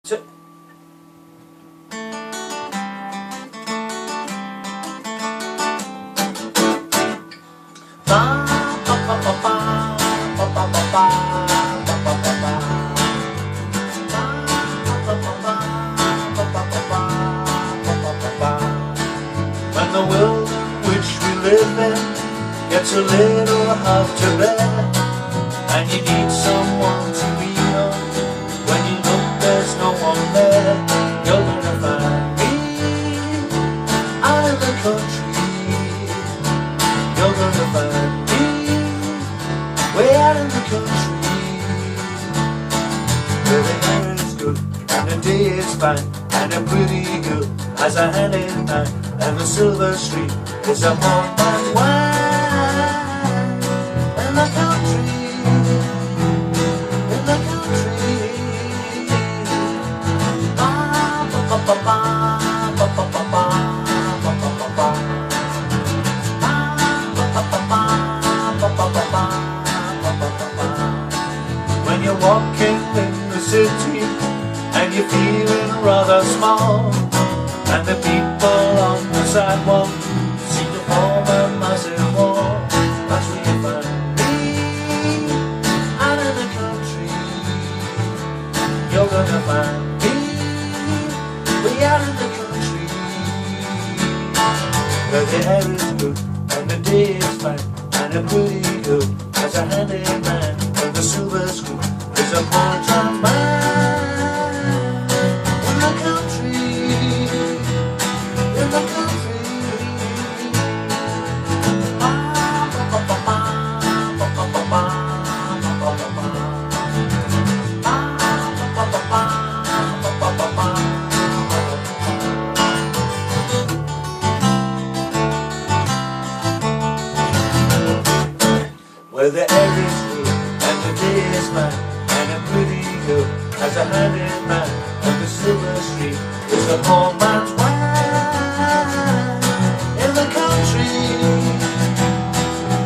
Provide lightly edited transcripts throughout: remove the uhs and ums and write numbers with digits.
So, when the world in which we live in gets a little hard to bear, and you need someone to lean on, when you look there's no one there, you're gonna find me out in the country. You're gonna find me way out in the country, where the air is good and the day is fine, and a pretty girl has a hand in hand, and the silver street is a warm and wine. In the country, in the country. Ba ba ba ba ba ba ba ba ba ba ba ba ba. Ba ba ba ba ba ba ba ba ba ba ba. When you're walking in the city and you're feeling rather small, and the people on the sidewalk seem to form a massive wall, that's where you find me, out in the country. You're gonna find me way out in the country, where the air is good and the day is fine, and a pretty girl has a hand in hand, and the silver screw is a part-time man. In the country, in the country. Ba ba ba ba ba ba ba ba ba ba ba. Ba ba ba ba ba ba ba ba. Where the air is good and the day is fine, and a pretty girl has a hand in hand, and the silver street is a poor man's wine. In the country,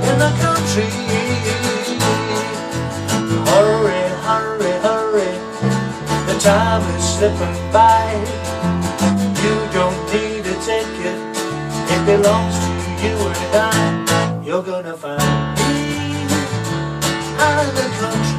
in the country. Hurry, hurry, hurry, the time is slipping by. You don't need a ticket, it belongs to you and I. You're gonna find me out in the country.